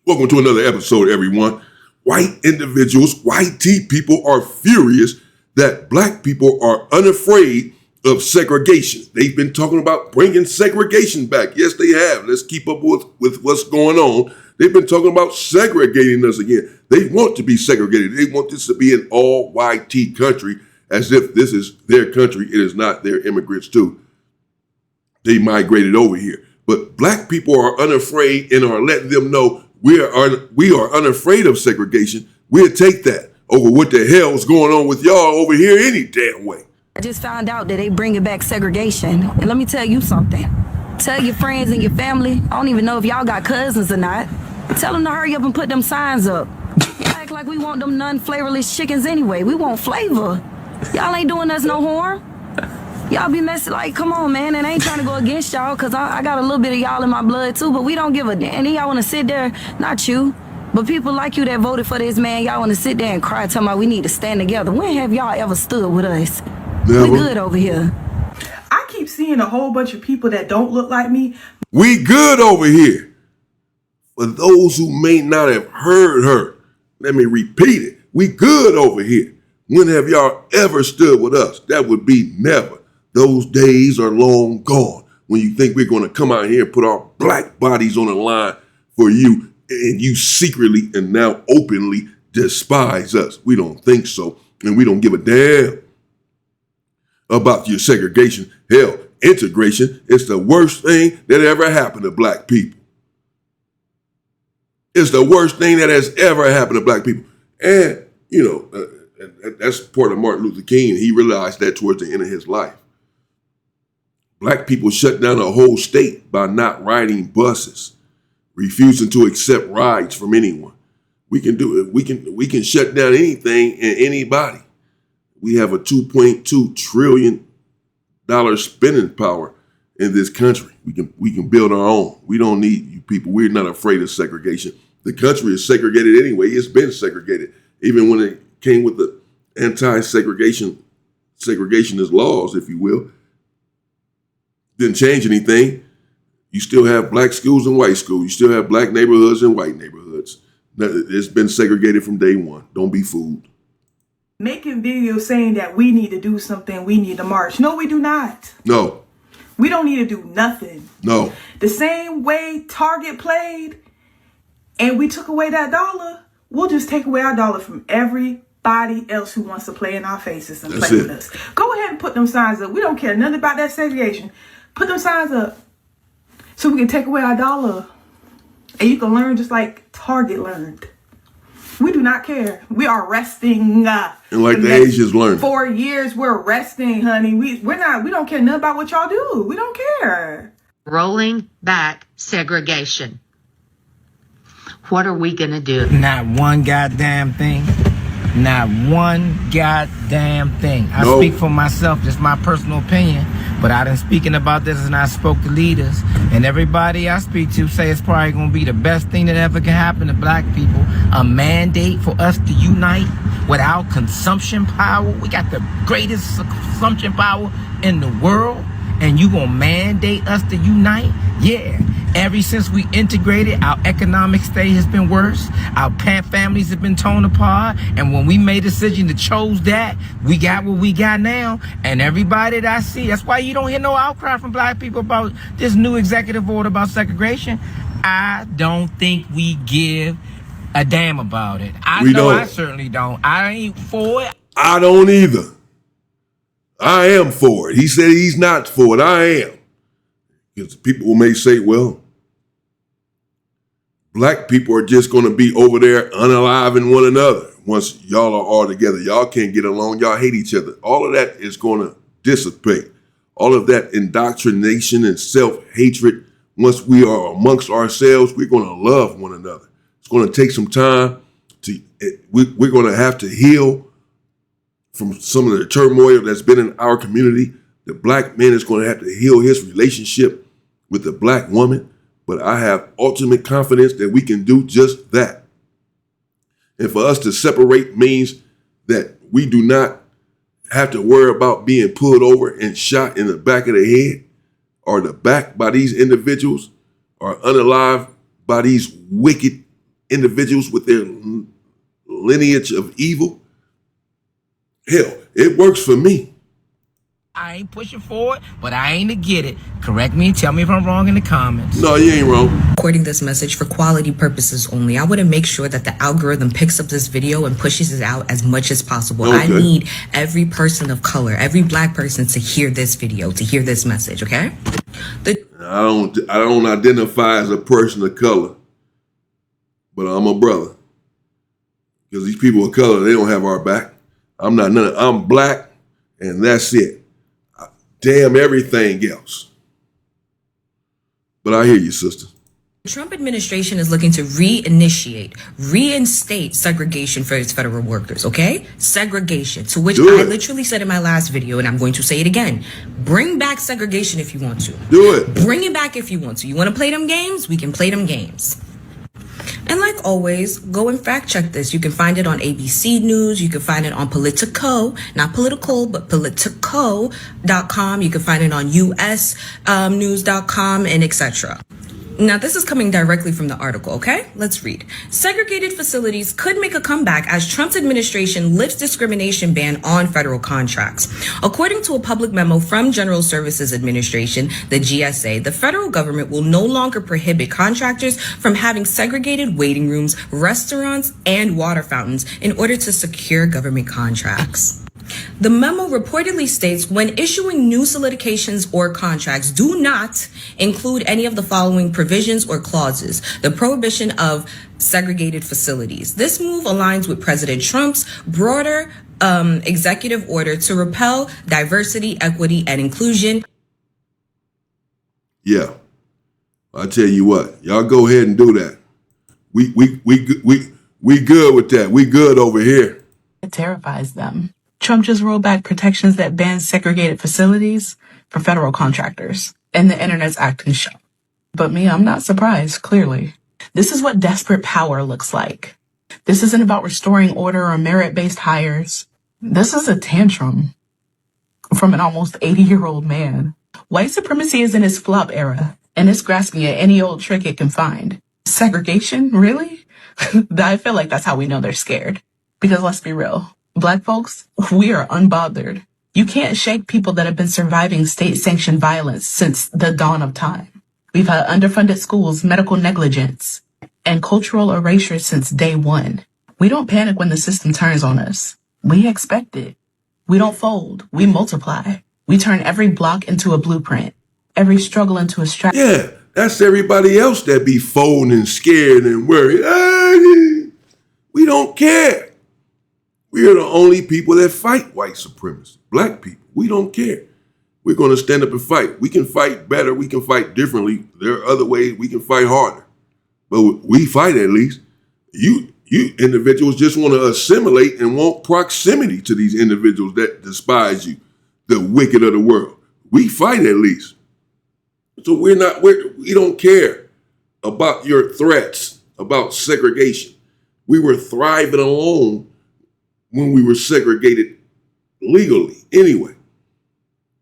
Welcome to another episode, everyone. White individuals, white tea people are furious that black people are unafraid of segregation. They've been talking about bringing segregation back. Yes, they have. Let's keep up with what's going on. They've been talking about segregating us again. They want to be segregated. They want this to be an all-white tea country, as if this is their country. It is not. Their immigrants too. They migrated over here. But black people are unafraid and are letting them know we are unafraid of segregation. We'll take that over what the hell is going on with y'all over here any damn way. I just found out that they bringing back segregation. And let me tell you something. Tell your friends and your family, I don't even know if y'all got cousins or not, tell them to hurry up and put them signs up. Act like we want them non-flavorless chickens anyway. We want flavor. Y'all ain't doing us no harm. Y'all be messy like, come on, man, and I ain't trying to go against y'all because I got a little bit of y'all in my blood too, but we don't give a damn. And y'all want to sit there, not you, but people like you that voted for this man, y'all want to sit there and cry talking about we need to stand together. When have y'all ever stood with us? Never. We good over here. I keep seeing a whole bunch of people that don't look like me. We good over here. For those who may not have heard her, let me repeat it. We good over here. When have y'all ever stood with us? That would be never. Those days are long gone when you think we're going to come out here and put our black bodies on the line for you, and you secretly and now openly despise us. We don't think so, and we don't give a damn about your segregation. Hell, integration is the worst thing that ever happened to black people. It's the worst thing that has ever happened to black people. And, that's part of Martin Luther King. He realized that towards the end of his life. Black people shut down a whole state by not riding buses, refusing to accept rides from anyone. We can do it. We can shut down anything and anybody. We have a $2.2 trillion spending power in this country. We can build our own. We don't need you people. We're not afraid of segregation. The country is segregated anyway. It's been segregated. Even when it came with the segregationist laws, if you will, didn't change anything. You still have black schools and white schools. You still have black neighborhoods and white neighborhoods. It's been segregated from day one. Don't be fooled. Making videos saying that we need to do something, we need to march. No, we do not. No. We don't need to do nothing. No. The same way Target played and we took away that dollar, we'll just take away our dollar from everybody else who wants to play in our faces and play with us. Go ahead and put them signs up. We don't care nothing about that segregation. Put them signs up so we can take away our dollar. And you can learn just like Target learned. We do not care. We are resting. And like the Asians learned. 4 years, we're resting, honey. We don't care nothing about what y'all do. We don't care. Rolling back segregation. What are we going to do? Not one goddamn thing. Not one goddamn thing. I speak for myself, just my personal opinion, but I done speaking about this and I spoke to leaders, and everybody I speak to say it's probably going to be the best thing that ever can happen to black people. A mandate for us to unite without consumption power. We got the greatest consumption power in the world, and you going to mandate us to unite? Yeah. Ever since we integrated, our economic state has been worse. Our families have been torn apart. And when we made a decision to chose that, we got what we got now. And everybody that I see, that's why you don't hear no outcry from black people about this new executive order about segregation. I don't think we give a damn about it. I certainly don't. I ain't for it. I don't either. I am for it. He said he's not for it. I am. Because people may say, well, black people are just going to be over there unaliving one another once y'all are all together. Y'all can't get along. Y'all hate each other. All of that is going to dissipate. All of that indoctrination and self-hatred, once we are amongst ourselves, we're going to love one another. It's going to take some time. We're going to have to heal from some of the turmoil that's been in our community. The black man is going to have to heal his relationship with the black woman. But I have ultimate confidence that we can do just that. And for us to separate means that we do not have to worry about being pulled over and shot in the back of the head or the back by these individuals or unalived by these wicked individuals with their lineage of evil, hell, it works for me. I ain't pushing for it, but I ain't to get it. Correct me, tell me if I'm wrong in the comments. No, you ain't wrong. Recording this message for quality purposes only. I want to make sure that the algorithm picks up this video and pushes it out as much as possible. Okay. I need every person of color, every black person to hear this video, to hear this message, okay? I don't identify as a person of color, but I'm a brother. Because these people of color, they don't have our back. I'm black, and that's it. Damn everything else. But I hear you, sister. The Trump administration is looking to reinstate segregation for its federal workers, okay? Segregation, to which I literally said in my last video, and I'm going to say it again. Bring back segregation if you want to. Do it. Bring it back if you want to. You want to play them games? We can play them games. And like always, go and fact check this. You can find it on ABC News. You can find it on Politico, not political, but politico.com. You can find it on usnews.com and etc. Now, this is coming directly from the article, okay? Let's read. Segregated facilities could make a comeback as Trump's administration lifts discrimination ban on federal contracts. According to a public memo from General Services Administration, the GSA, the federal government will no longer prohibit contractors from having segregated waiting rooms, restaurants, and water fountains in order to secure government contracts. The memo reportedly states when issuing new solicitations or contracts, do not include any of the following provisions or clauses: the prohibition of segregated facilities. This move aligns with President Trump's broader executive order to repel diversity, equity, and inclusion. Yeah, I tell you what, y'all go ahead and do that. We good with that. We good over here. It terrifies them. Trump just rolled back protections that ban segregated facilities for federal contractors, and the internet's acting shocked. But me, I'm not surprised, clearly. This is what desperate power looks like. This isn't about restoring order or merit-based hires. This is a tantrum from an almost 80-year-old man. White supremacy is in its flop era, and it's grasping at any old trick it can find. Segregation? Really? I feel like that's how we know they're scared. Because let's be real. Black folks, we are unbothered. You can't shake people that have been surviving state-sanctioned violence since the dawn of time. We've had underfunded schools, medical negligence, and cultural erasure since day one. We don't panic when the system turns on us. We expect it. We don't fold. We multiply. We turn every block into a blueprint, every struggle into a strategy. Yeah, that's everybody else that be folding and scared and worried. We don't care. We are the only people that fight white supremacy. Black people, we don't care. We're going to stand up and fight. We can fight better. We can fight differently. There are other ways we can fight harder. But we fight at least. You individuals just want to assimilate and want proximity to these individuals that despise you, the wicked of the world. We fight at least. So we don't care about your threats, about segregation. We were thriving alone when we were segregated legally anyway.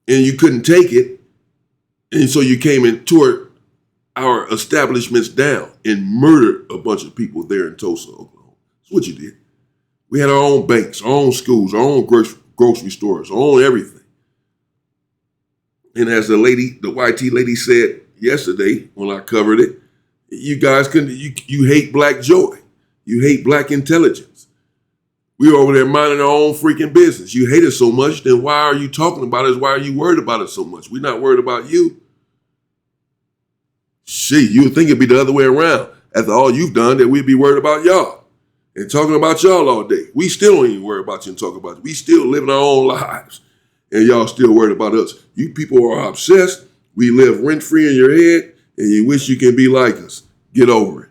And you couldn't take it. And so you came and tore our establishments down and murdered a bunch of people there in Tulsa, Oklahoma. That's what you did. We had our own banks, our own schools, our own grocery stores, our own everything. And as the YT lady said yesterday when I covered it, you guys you hate black joy. You hate black intelligence. We were over there minding our own freaking business. You hate it so much, then why are you talking about it? Why are you worried about it so much? We're not worried about you. Shit, you would think it'd be the other way around. After all you've done, that we'd be worried about y'all and talking about y'all all day. We still don't even worry about you and talk about you. We still living our own lives, and y'all still worried about us. You people are obsessed. We live rent-free in your head, and you wish you can be like us. Get over it.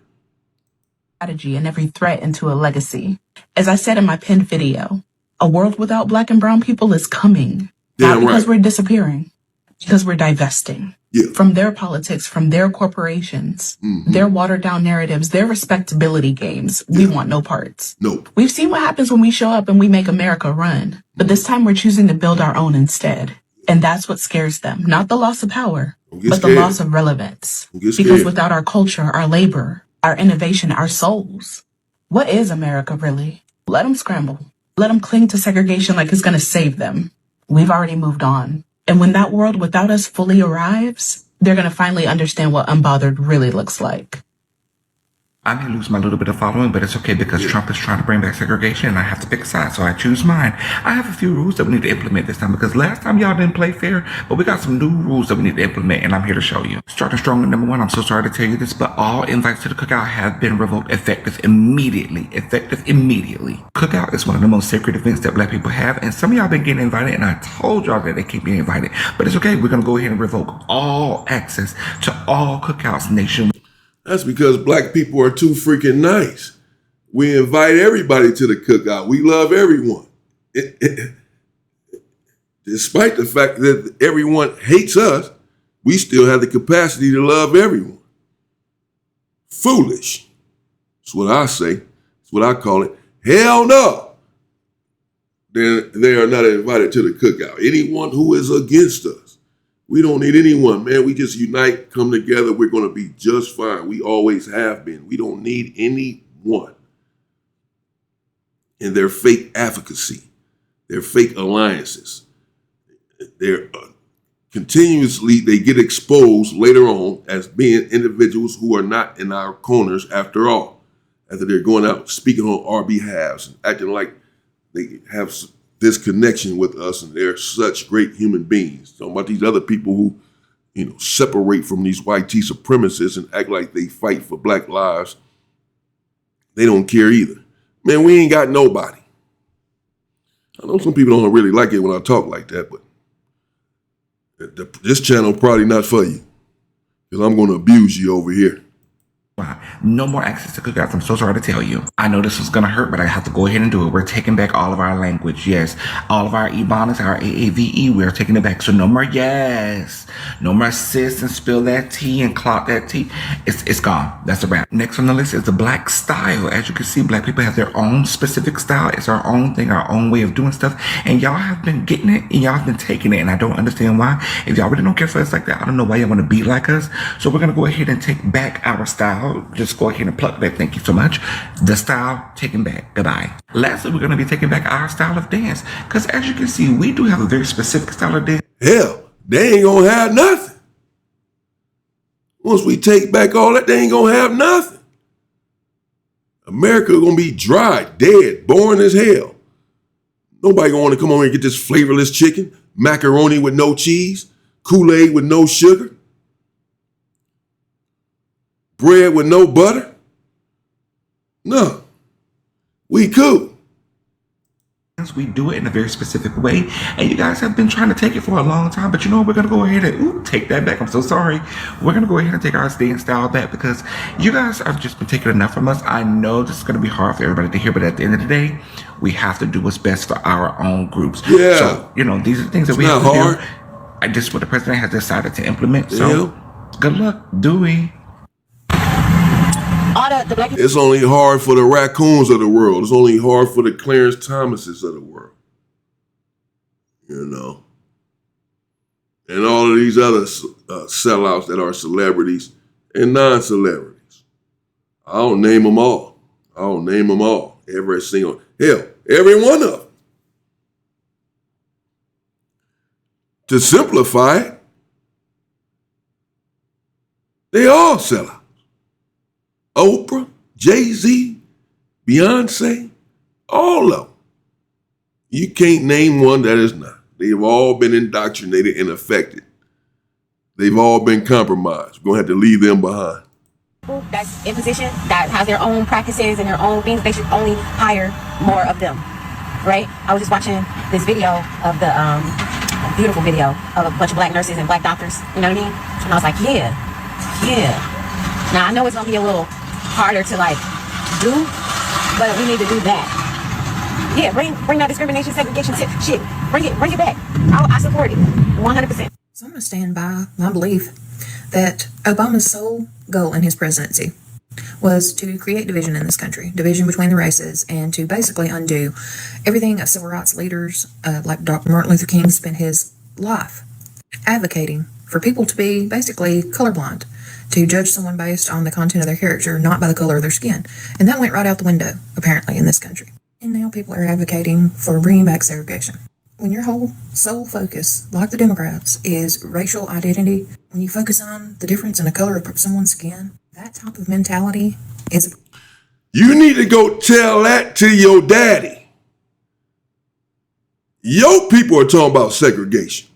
Strategy and every threat into a legacy. As I said in my pinned video, a world without black and brown people is coming. Not because we're disappearing, because we're divesting from their politics, from their corporations, their watered down narratives, their respectability games. We want no parts. Nope. We've seen what happens when we show up and we make America run. But this time we're choosing to build our own instead. And that's what scares them. Not the loss of power, but the loss of relevance. Because without our culture, our labor, our innovation, our souls. What is America really? Let them scramble. Let them cling to segregation like it's going to save them. We've already moved on. And when that world without us fully arrives, they're going to finally understand what Unbothered really looks like. I may lose my little bit of following, but it's okay because Trump is trying to bring back segregation and I have to pick a side, so I choose mine. I have a few rules that we need to implement this time because last time y'all didn't play fair, but we got some new rules that we need to implement and I'm here to show you. Starting strong at number 1, I'm so sorry to tell you this, but all invites to the cookout have been revoked effective immediately. Cookout is one of the most sacred events that black people have, and some of y'all been getting invited, and I told y'all that they keep getting invited, but it's okay. We're going to go ahead and revoke all access to all cookouts nationwide. That's because black people are too freaking nice. We invite everybody to the cookout. We love everyone. Despite the fact that everyone hates us, we still have the capacity to love everyone. Foolish. That's what I say. That's what I call it. Hell no. They are not invited to the cookout. Anyone who is against us. We don't need anyone, man. We just unite, come together. We're going to be just fine. We always have been. We don't need anyone and their fake advocacy, their fake alliances. They're continuously, they get exposed later on as being individuals who are not in our corners after all. After they're going out speaking on our behalves and acting like they have this connection with us and they're such great human beings. Talking about these other people who, separate from these white supremacists and act like they fight for black lives. They don't care either. Man, we ain't got nobody. I know some people don't really like it when I talk like that, but this channel probably not for you because I'm going to abuse you over here. No more access to cookouts. I'm so sorry to tell you. I know this was going to hurt, but I have to go ahead and do it. We're taking back all of our language. Yes. All of our Ebonics, our AAVE, we're taking it back. So no more yes. No more sis and spill that tea and clot that tea. It's gone. That's a wrap. Next on the list is the black style. As you can see, black people have their own specific style. It's our own thing, our own way of doing stuff. And y'all have been getting it and y'all have been taking it. And I don't understand why. If y'all really don't care for us like that, I don't know why y'all want to be like us. So we're going to go ahead and take back our style. Just go ahead and pluck that. Thank you so much. The style taken back. Goodbye. Lastly, we're going to be taking back our style of dance. Because as you can see, we do have a very specific style of dance. Hell, they ain't going to have nothing. Once we take back all that, they ain't going to have nothing. America going to be dry, dead, boring as hell. Nobody going to want to come over and get this flavorless chicken, macaroni with no cheese, Kool-Aid with no sugar, bread with no butter? No. We cool. We do it in a very specific way, and you guys have been trying to take it for a long time, but you know what? We're going to go ahead and take that back. I'm so sorry. We're going to go ahead and take our dance style back because you guys have just been taking enough from us. I know this is going to be hard for everybody to hear, but at the end of the day, we have to do what's best for our own groups. Yeah. So, these are the things that we have to do. And just what the president has decided to implement. So, good luck, Dewey. It's only hard for the raccoons of the world. It's only hard for the Clarence Thomases of the world. And all of these other sellouts that are celebrities and non-celebrities. I don't name them all. Every single, hell, every one of them. To simplify it, they all sell out. Oprah, Jay-Z, Beyonce, all of them. You can't name one that is not. They've all been indoctrinated and affected. They've all been compromised. We're going to have to leave them behind. That's in position, that has their own practices and their own things. They should only hire more of them, right? I was just watching this video of the beautiful video of a bunch of black nurses and black doctors, you know what I mean? And I was like, yeah. Now I know it's gonna be a little harder to do, but we need to do that. Yeah, bring that discrimination, segregation shit. Bring it back. I support it 100%. So I'm gonna stand by my belief that Obama's sole goal in his presidency was to create division in this country, division between the races, and to basically undo everything a civil rights leaders like Dr. Martin Luther King spent his life advocating for people to be basically colorblind, to judge someone based on the content of their character, not by the color of their skin. And that went right out the window, apparently, in this country. And now people are advocating for bringing back segregation. When your whole sole focus, like the Democrats, is racial identity, when you focus on the difference in the color of someone's skin, that type of mentality is... You need to go tell that to your daddy. Your people are talking about segregation.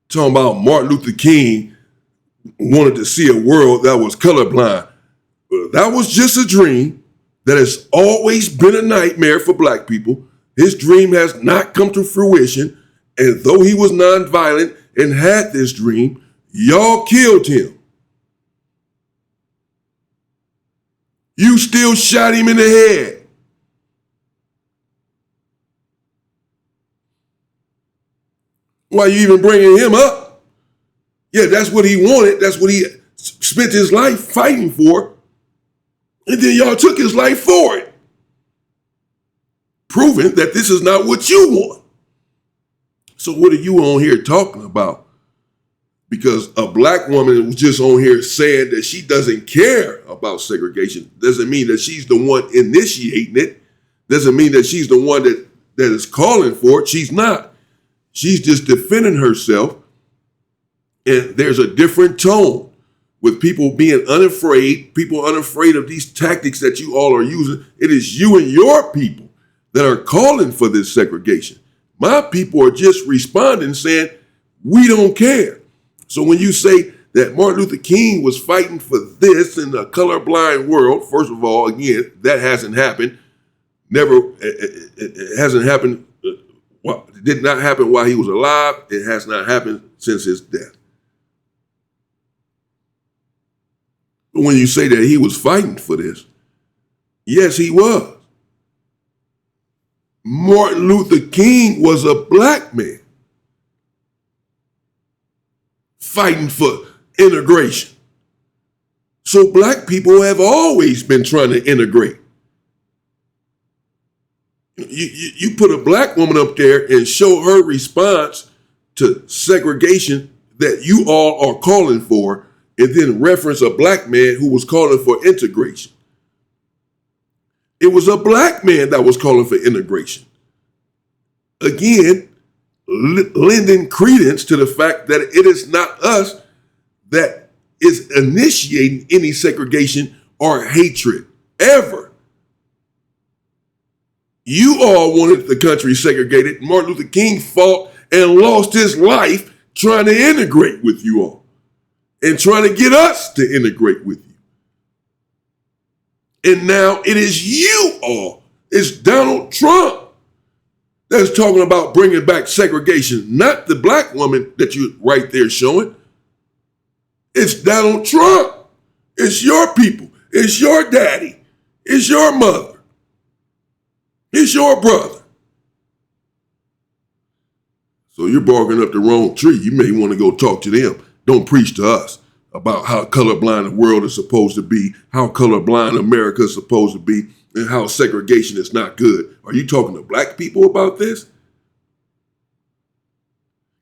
Talking about Martin Luther King wanted to see a world that was colorblind. That was just a dream that has always been a nightmare for black people. His dream has not come to fruition. And though he was nonviolent and had this dream, y'all killed him. You still shot him in the head. Why you even bringing him up? Yeah, that's what he wanted. That's what he spent his life fighting for. And then y'all took his life for it. Proving that this is not what you want. So what are you on here talking about? Because a black woman was just on here saying that she doesn't care about segregation. Doesn't mean that she's the one initiating it. Doesn't mean that she's the one that is calling for it. She's not. She's just defending herself. And there's a different tone with people being unafraid, people unafraid of these tactics that you all are using. It is you and your people that are calling for this segregation. My people are just responding saying, we don't care. So when you say that Martin Luther King was fighting for this in a colorblind world, first of all, again, that hasn't happened. Never, it hasn't happened. Well, it did not happen while he was alive. It has not happened since his death. But when you say that he was fighting for this, yes, he was. Martin Luther King was a black man fighting for integration. So black people have always been trying to integrate. You put a black woman up there and show her response to segregation that you all are calling for, and then reference a black man who was calling for integration. It was a black man that was calling for integration. Again, lending credence to the fact that it is not us that is initiating any segregation or hatred, ever. You all wanted the country segregated. Martin Luther King fought and lost his life trying to integrate with you all and trying to get us to integrate with you. And now it is you all. It's Donald Trump that's talking about bringing back segregation, not the black woman that you right there showing. It's Donald Trump. It's your people. It's your daddy. It's your mother. It's your brother. So you're barking up the wrong tree. You may want to go talk to them. Don't preach to us about how colorblind the world is supposed to be, how colorblind America is supposed to be, and how segregation is not good. Are you talking to black people about this?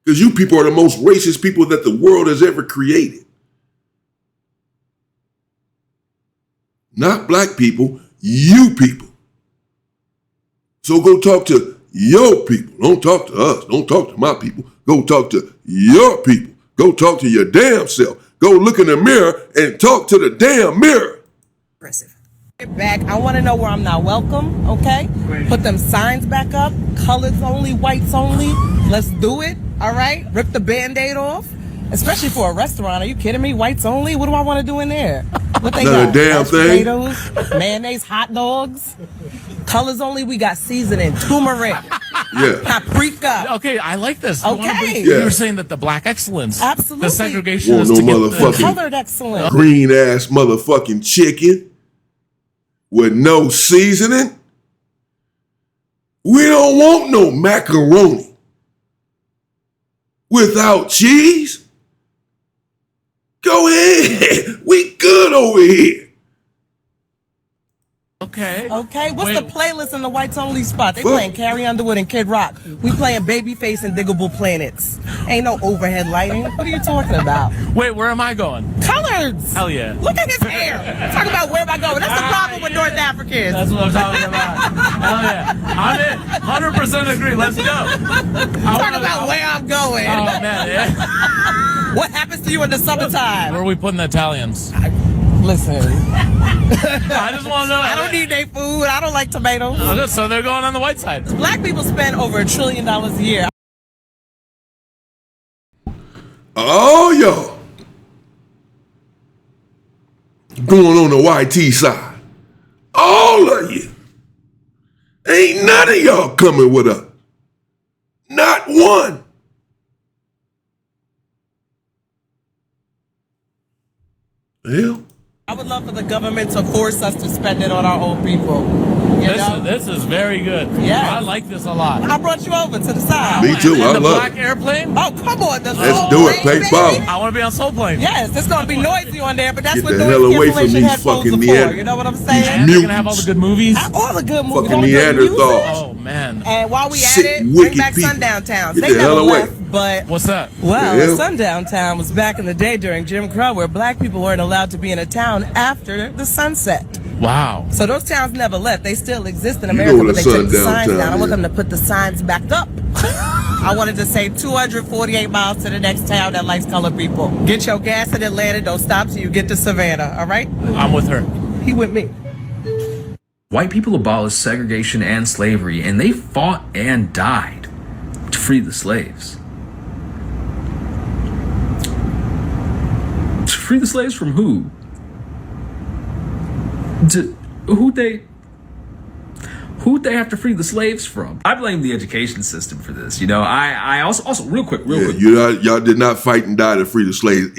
Because you people are the most racist people that the world has ever created. Not black people, you people. So go talk to your people. Don't talk to us. Don't talk to my people. Go talk to your people. Go talk to your damn self. Go look in the mirror and talk to the damn mirror. Impressive. Get back. I want to know where I'm not welcome, okay? Put them signs back up. Colors only, whites only. Let's do it, all right? Rip the Band-Aid off. Especially for a restaurant. Are you kidding me? Whites only? What do I want to do in there? What they got? Not a damn thing. Potatoes, mayonnaise, hot dogs. Colors only, we got seasoning, turmeric, Yeah. paprika. Okay, I like this. Okay. You were saying that the black excellence, Absolutely. the segregation Want is to no get motherfucking Colored excellence. green ass motherfucking chicken with no seasoning. We don't want no macaroni without cheese. Go ahead. We good over here. Okay. Okay, what's the playlist in the whites only spot? They playing Carrie Underwood and Kid Rock. We playing Babyface and Diggable Planets. Ain't no overhead lighting. What are you talking about? Wait, where am I going? Colors. Hell yeah. Look at his hair. Talk about where am I going? That's the problem with North Africans. That's what I'm talking about. Hell yeah. I'm in. 100% agree. Let's go. Talk about where I'm going. Oh, man. Yeah. What happens to you in the summertime? Where are we putting the Italians? Listen. I just want to know. I don't need their food. I don't like tomatoes. Oh, so they're going on the white side. Black people spend over $1 trillion a year. Oh, yo. Going on the YT side. All of you. Ain't none of y'all coming with us. Not one. Hell. I would love for the government to force us to spend it on our own people. This is very good. Yeah. I like this a lot. I brought you over to the side. Me too. I the love black it. airplane? Oh, come on. The Let's Soul do it. Plane, Pay baby. Bob. I want to be on Soul Plane. Yes, it's going to be noisy on there, but that's Get what the noise hell away from cancellation these headphones fucking are for. Neanderthals. You know what I'm saying? And they're going to have all the good movies? All the good movies. Fucking all the good music. Neanderthals. Oh, man. And while we at Sick, it, bring wicked back people. Sundown Towns. Get They the hell never away. left, but... What's that? Well, The hell? Sundown Town was back in the day during Jim Crow where black people weren't allowed to be in a town after the sunset. Wow. So those towns never left. They still exist in You know America, what but a they took the sundown signs town down. I want is. them to put the signs back up. I wanted to say 248 miles to the next town that likes colored people. Get your gas in Atlanta. Don't stop till you get to Savannah, all right? I'm with her. He with me. White people abolished segregation and slavery, and they fought and died to free the slaves. To free the slaves from who? Who'd they have to free the slaves from? I blame the education system for this. You know, I also real quick. Y'all did not fight and die to free the slaves.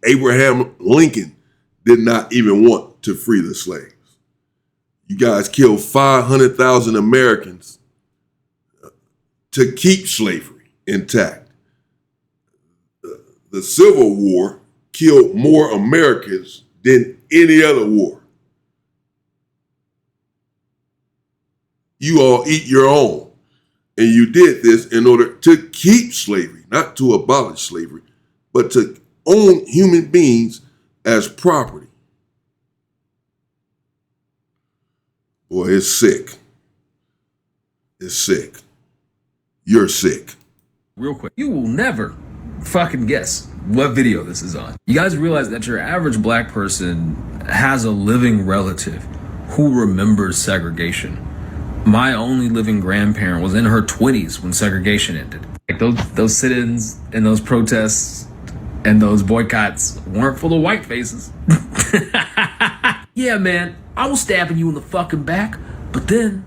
Abraham Lincoln did not even want to free the slaves. You guys killed 500,000 Americans to keep slavery intact. The Civil War killed more Americans than any other war. You all eat your own. And you did this in order to keep slavery, not to abolish slavery, but to own human beings as property. Boy, it's sick. It's sick. You're sick. Real quick, you will never fucking guess what video this is on. You guys realize that your average black person has a living relative who remembers segregation. My only living grandparent was in her 20s when segregation ended. Like those sit-ins and those protests and those boycotts weren't full of white faces. Yeah, man, I was stabbing you in the fucking back, but then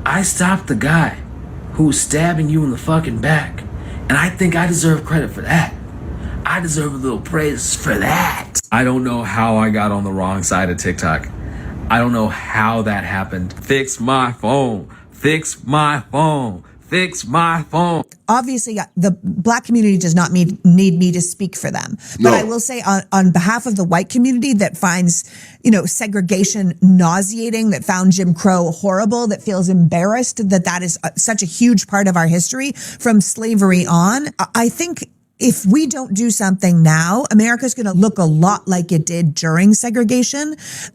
I stopped the guy who was stabbing you in the fucking back, and I think I deserve credit for that. I deserve a little praise for that. I don't know how I got on the wrong side of TikTok. I don't know how that happened. Fix my phone. Fix my phone. Fix my phone. Obviously, the black community does not need me to speak for them. But I will say on behalf of the white community that finds, segregation nauseating, that found Jim Crow horrible, that feels embarrassed that is such a huge part of our history from slavery on, I think if we don't do something now, America's going to look a lot like it did during segregation.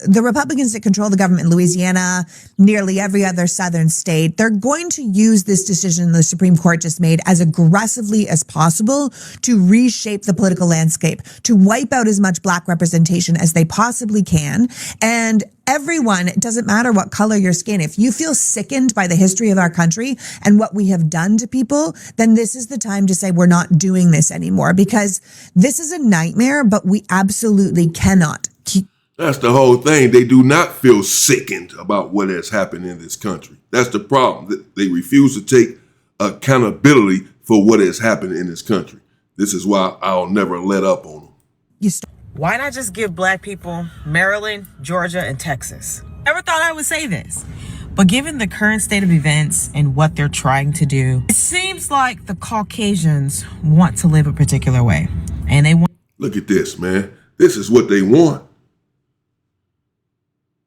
The Republicans that control the government in Louisiana, nearly every other southern state, they're going to use this decision the Supreme Court just made as aggressively as possible to reshape the political landscape, to wipe out as much black representation as they possibly can. And everyone, it doesn't matter what color your skin, if you feel sickened by the history of our country and what we have done to people, then this is the time to say we're not doing this anymore, because this is a nightmare, but we absolutely cannot keep. That's the whole thing. They do not feel sickened about what has happened in this country. That's the problem. They refuse to take accountability for what has happened in this country. This is why I'll never let up on them. Why not just give black people Maryland, Georgia, and Texas? Never thought I would say this, but given the current state of events and what they're trying to do, it seems like the Caucasians want to live a particular way, and they want. Look at this, man. This is what they want.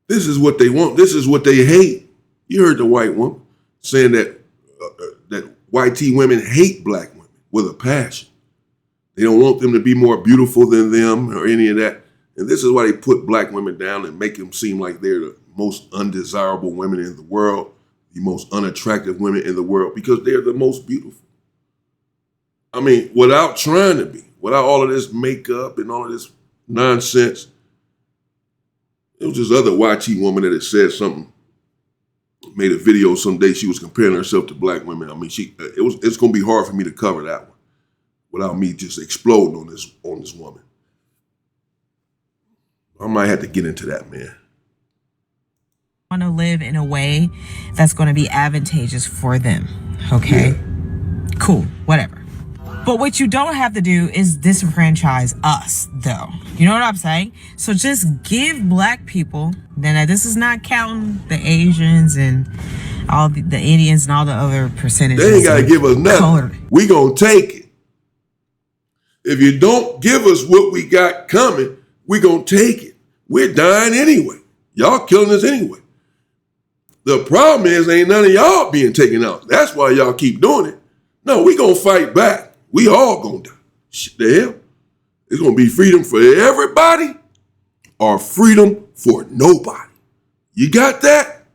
This is what they want. This is what they hate. You heard the white woman saying that that white tea women hate black women with a passion. They don't want them to be more beautiful than them or any of that. And this is why they put black women down and make them seem like they're the most undesirable women in the world, the most unattractive women in the world, because they're the most beautiful. I mean, without trying to be, without all of this makeup and all of this nonsense. It was this other YT woman that had said something, made a video someday. She was comparing herself to black women. I mean, it's going to be hard for me to cover that one without me just exploding on this woman. I might have to get into that, man. Want to live in a way that's going to be advantageous for them. Okay? Yeah. Cool. Whatever. But what you don't have to do is disenfranchise us, though. You know what I'm saying? So just give black people, then this is not counting the Asians and all the Indians and all the other percentages. They ain't got to give us nothing. We gonna take it. If you don't give us what we got coming, we gonna take it. We're dying anyway. Y'all killing us anyway. The problem is ain't none of y'all being taken out. That's why y'all keep doing it. No, we gonna fight back. We all gonna die. Shit the hell. It's gonna be freedom for everybody or freedom for nobody. You got that?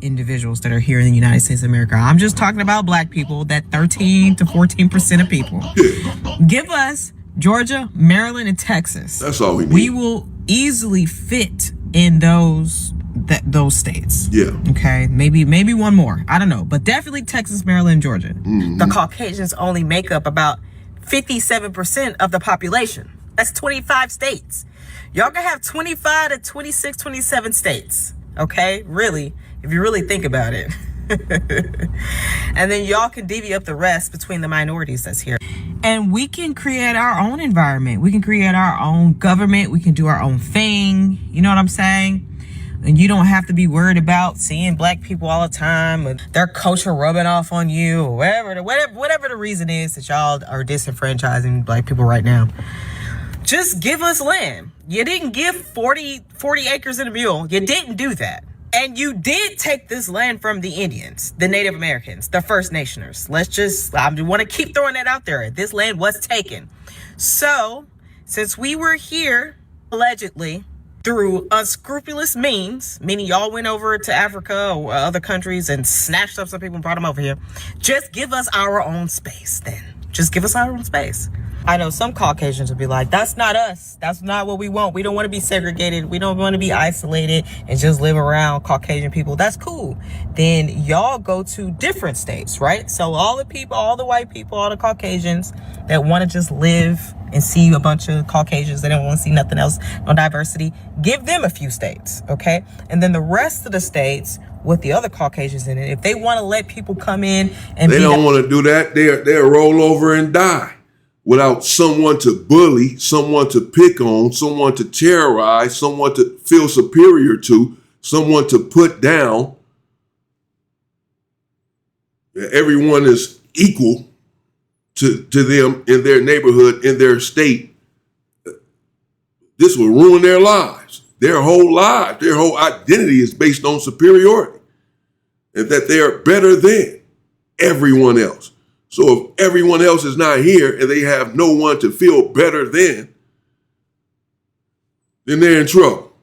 Individuals that are here in the United States of America. I'm just talking about black people, that 13 to 14% of people. Yeah. Give us Georgia, Maryland, and Texas. That's all we need. We will easily fit in those states. Yeah. Okay. Maybe one more. I don't know. But definitely Texas, Maryland, Georgia. Mm-hmm. The Caucasians only make up about 57% of the population. That's 25 states. Y'all can have 25 to 26, 27 states. Okay? Really, if you really think about it. And then y'all can divvy up the rest between the minorities that's here. And we can create our own environment. We can create our own government. We can do our own thing. You know what I'm saying? And you don't have to be worried about seeing black people all the time or their culture rubbing off on you or whatever the reason is that y'all are disenfranchising black people right now. Just give us land. You didn't give 40 acres and a mule. You didn't do that. And you did take this land from the Indians, the Native Americans, the First Nationers. I want to keep throwing that out there. This land was taken. So, since we were here, allegedly, through unscrupulous means, meaning y'all went over to Africa or other countries and snatched up some people and brought them over here, just give us our own space then. Just give us our own space. I know some Caucasians will be like, that's not us. That's not what we want. We don't want to be segregated. We don't want to be isolated and just live around Caucasian people. That's cool. Then y'all go to different states, right? So all the people, all the white people, all the Caucasians that want to just live and see a bunch of Caucasians, they don't want to see nothing else, no diversity, give them a few states, okay? And then the rest of the states with the other Caucasians in it, if they want to let people come in and they don't want to do that, they'll roll over and die without someone to bully, someone to pick on, someone to terrorize, someone to feel superior to, someone to put down. Everyone is equal to them in their neighborhood, in their state. This will ruin their lives. Their whole life, their whole identity is based on superiority and that they are better than everyone else. So if everyone else is not here and they have no one to feel better than, then they're in trouble.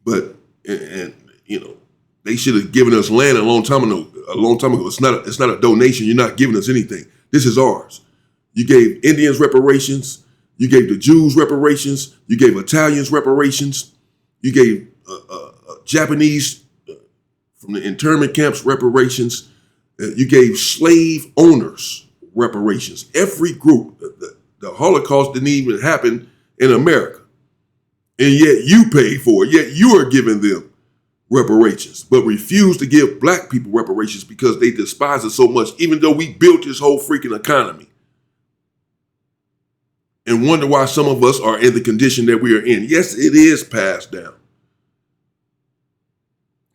But, and you know, they should have given us land a long time ago. It's not a donation. You're not giving us anything. This is ours. You gave Indians reparations. You gave the Jews reparations. You gave Italians reparations. You gave Japanese from the internment camps reparations. You gave slave owners reparations. Every group. The Holocaust didn't even happen in America. And yet you paid for it. Yet you are giving them reparations, but refuse to give black people reparations because they despise us so much, even though we built this whole freaking economy. And wonder why some of us are in the condition that we are in. Yes, it is passed down.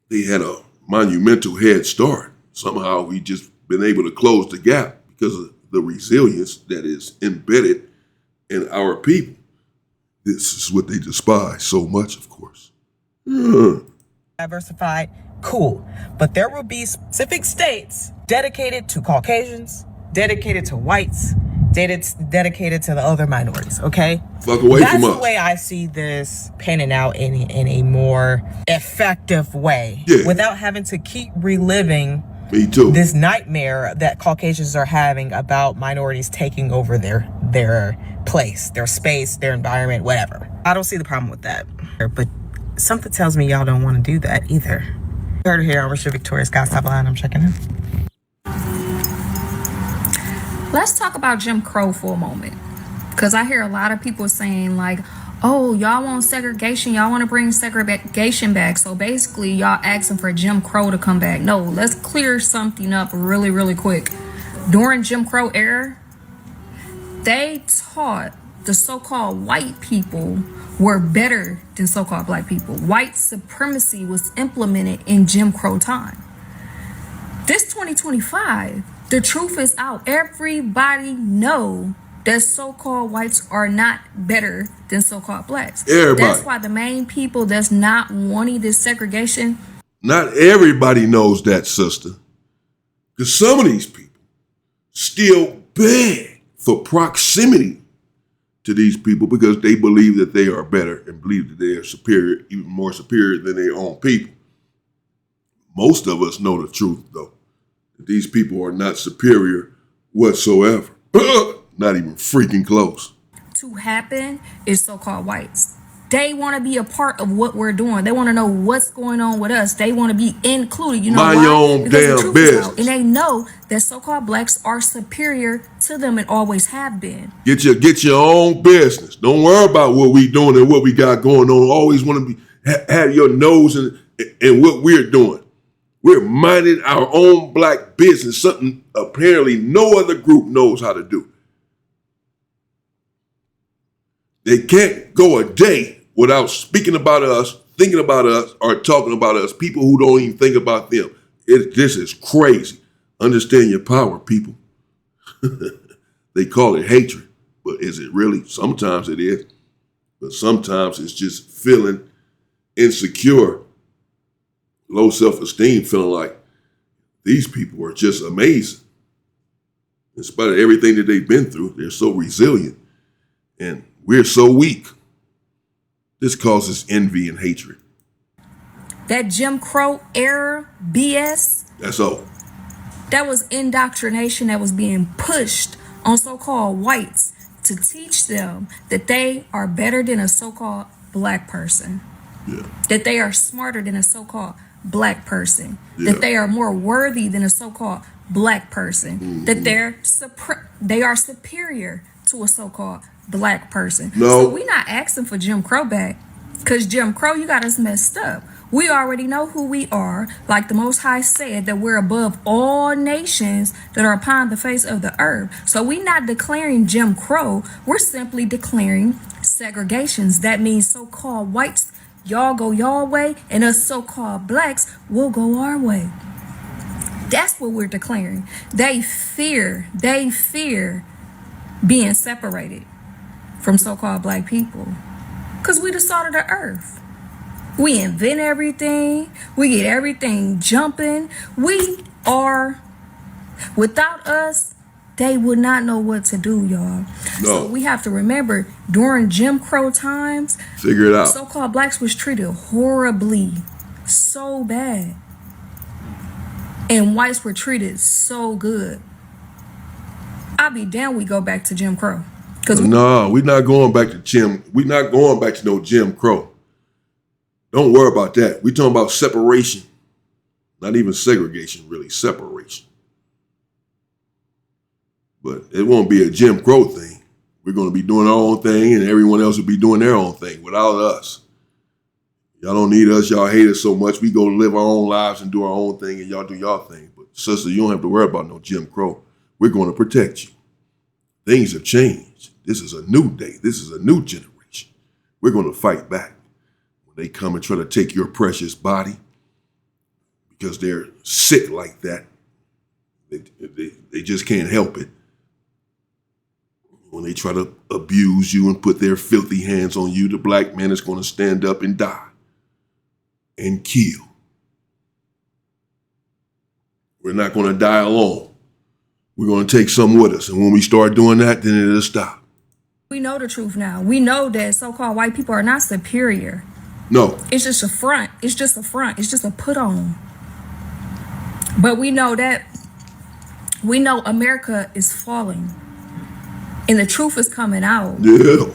They had a monumental head start. Somehow we just been able to close the gap because of the resilience that is embedded in our people. This is what they despise so much, of course. Yeah. Diversified, cool. But there will be specific states dedicated to Caucasians, dedicated to whites, dedicated to the other minorities, okay? Fuck away That's from us. the way I see this panning out in a more effective way. Yeah. Without having to keep reliving Me too. this nightmare that Caucasians are having about minorities taking over their place, their space, their environment, whatever. I don't see the problem with that. But something tells me y'all don't want to do that either. You heard it here on Richard Victoria Scott Stop Line. I'm checking in. Let's talk about Jim Crow for a moment. Because I hear a lot of people saying like, oh, y'all want segregation. Y'all want to bring segregation back. So basically y'all asking for Jim Crow to come back. No, let's clear something up really, really quick. During Jim Crow era, they taught the so-called white people were better than so-called black people. White supremacy was implemented in Jim Crow time. This 2025, the truth is out. Everybody know that so-called whites are not better than so-called blacks. Everybody. That's why the main people that's not wanting this segregation. Not everybody knows that, sister. Because some of these people still beg for proximity to these people because they believe that they are better and believe that they are superior, even more superior than their own people. Most of us know the truth, though, that these people are not superior whatsoever. Not even freaking close. To happen is so-called whites. They want to be a part of what we're doing. They want to know what's going on with us. They want to be included. You know why? Mind your own Because damn the truth is business. out, and they know that so-called blacks are superior to them and always have been. Get your own business. Don't worry about what we doing and what we got going on. Always want to be have your nose in what we're doing. We're minding our own black business, something apparently no other group knows how to do. They can't go a day without speaking about us, thinking about us, or talking about us, people who don't even think about them. This is crazy. Understand your power, people. They call it hatred, but is it really? Sometimes it is, but sometimes it's just feeling insecure, low self-esteem, feeling like these people are just amazing. In spite of everything that they've been through, they're so resilient, and we're so weak. This causes envy and hatred. That Jim Crow era BS, That's all. that was indoctrination that was being pushed on so-called whites to teach them that they are better than a so-called black person. Yeah. That they are smarter than a so-called black person. Yeah. That they are more worthy than a so-called black person. That they are superior to a so-called black person. No. So we're not asking for Jim Crow back, because Jim Crow, you got us messed up. We already know who we are. Like the Most High said, that we're above all nations that are upon the face of the earth. So we're not declaring Jim Crow. We're simply declaring segregations. That means so-called whites, y'all go your way, and us so-called blacks will go our way. That's what we're declaring. They fear being separated from so-called black people, because we the salt of the earth. We invent everything. We get everything jumping. We are, without us, they would not know what to do, y'all. No. So we have to remember, during Jim Crow times, Figure it out. so-called blacks was treated horribly, so bad. And whites were treated so good. I'll be down we go back to Jim Crow. No, we're not going back to Jim. We're not going back to no Jim Crow. Don't worry about that. We're talking about separation. Not even segregation, really. Separation. But it won't be a Jim Crow thing. We're going to be doing our own thing, and everyone else will be doing their own thing without us. Y'all don't need us. Y'all hate us so much. We go live our own lives and do our own thing, and y'all do y'all thing. But sister, you don't have to worry about no Jim Crow. We're going to protect you. Things have changed. This is a new day. This is a new generation. We're going to fight back when they come and try to take your precious body because they're sick like that. They just can't help it. when they try to abuse you and put their filthy hands on you, the black man is going to stand up and die and kill. We're not going to die alone. We're going to take some with us. And when we start doing that, then it'll stop. We know the truth now. We know that so-called white people are not superior. No. It's just a front. It's just a front. It's just a put on. But we know America is falling. And the truth is coming out. Yeah.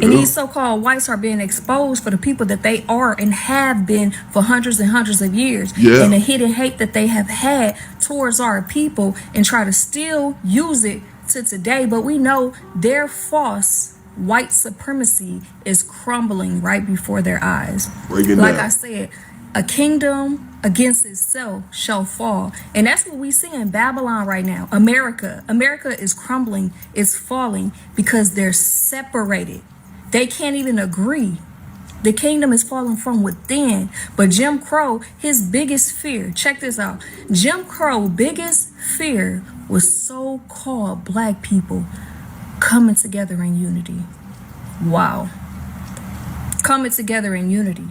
And these so-called whites are being exposed for the people that they are and have been for hundreds and hundreds of years. Yeah. And the hidden hate that they have had towards our people and try to still use it to today. But we know their false white supremacy is crumbling right before their eyes. Like I said, a kingdom against itself shall fall. And that's what we see in Babylon right now. America is crumbling, is falling because they're separated. They can't even agree. The kingdom is falling from within. But Jim Crow, his biggest fear, check this out. Jim Crow's biggest fear was so-called black people coming together in unity. Wow. Coming together in unity.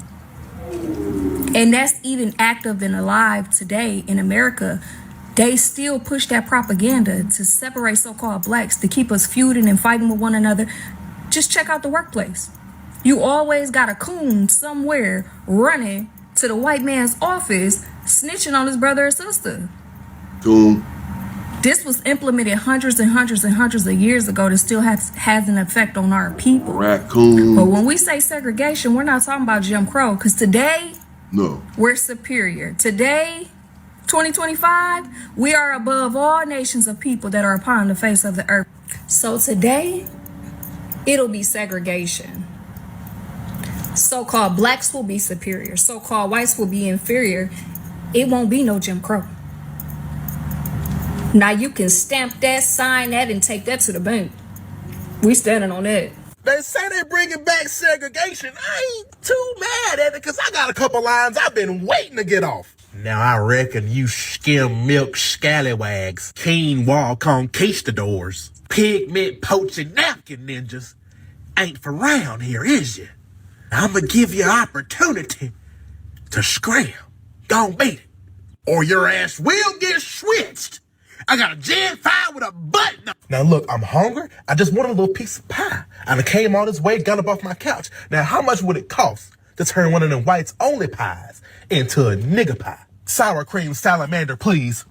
And that's even active and alive today in America. They still push that propaganda to separate so-called blacks, to keep us feuding and fighting with one another. Just check out the workplace. You always got a coon somewhere running to the white man's office, snitching on his brother or sister. Coon. This was implemented hundreds and hundreds and hundreds of years ago that still has an effect on our people. Raccoon. But when we say segregation, we're not talking about Jim Crow, because today, no, we're superior. Today, 2025, we are above all nations of people that are upon the face of the earth. So today, it'll be segregation. So-called blacks will be superior. So-called whites will be inferior. It won't be no Jim Crow. Now you can stamp that, sign that, and take that to the bank. We standing on that. They say they bringing back segregation. I ain't too mad at it because I got a couple lines I've been waiting to get off. Now I reckon you skim milk scallywags, keen wall conquistadors, pigment poaching napkin ninjas ain't for round here, is you? I'm gonna give you an opportunity to scram. Don't beat it. Or your ass will get switched. I got a Gen 5 with a button. Now look, I'm hungry. I just want a little piece of pie. I came all this way, got up off my couch. Now how much would it cost to turn one of them whites only pies into a nigger pie? Sour cream salamander, please.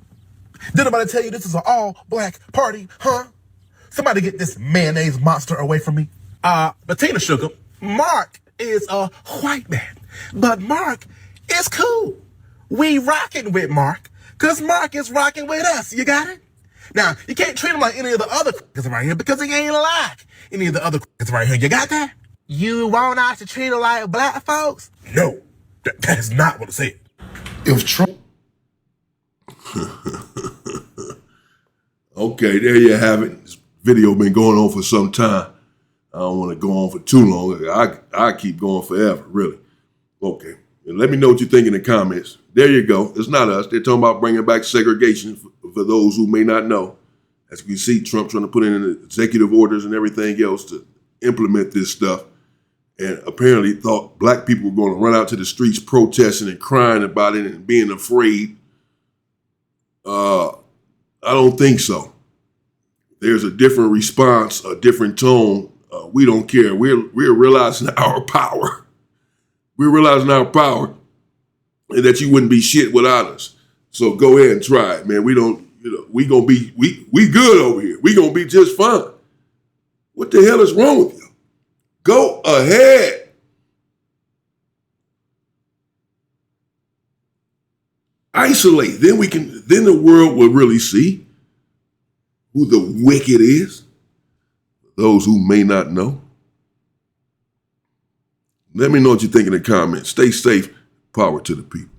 Did anybody tell you this is an all black party, huh? Somebody get this mayonnaise monster away from me. Bettina Sugar, Mark is a white man, but Mark is cool. We rocking with Mark, cause Mark is rocking with us, you got it? Now, you can't treat him like any of the other c***s around here because he ain't like any of the other c***s around here, you got that? You want us to treat him like black folks? No, that's not what I said. If Trump... Okay, there you have it. This video been going on for some time. I don't want to go on for too long. I keep going forever, really. Okay. And let me know what you think in the comments. There you go. It's not us. They're talking about bringing back segregation for those who may not know. As you can see, Trump trying to put in executive orders and everything else to implement this stuff. And apparently thought black people were going to run out to the streets protesting and crying about it and being afraid. I don't think so. There's a different response, a different tone. We don't care. We're realizing our power. We're realizing our power and that you wouldn't be shit without us. So go ahead and try it, man. We don't, we gonna be, we good over here. We gonna be just fine. What the hell is wrong with you? Go ahead. Isolate. Then the world will really see who the wicked is. Those who may not know. Let me know what you think in the comments. Stay safe. Power to the people.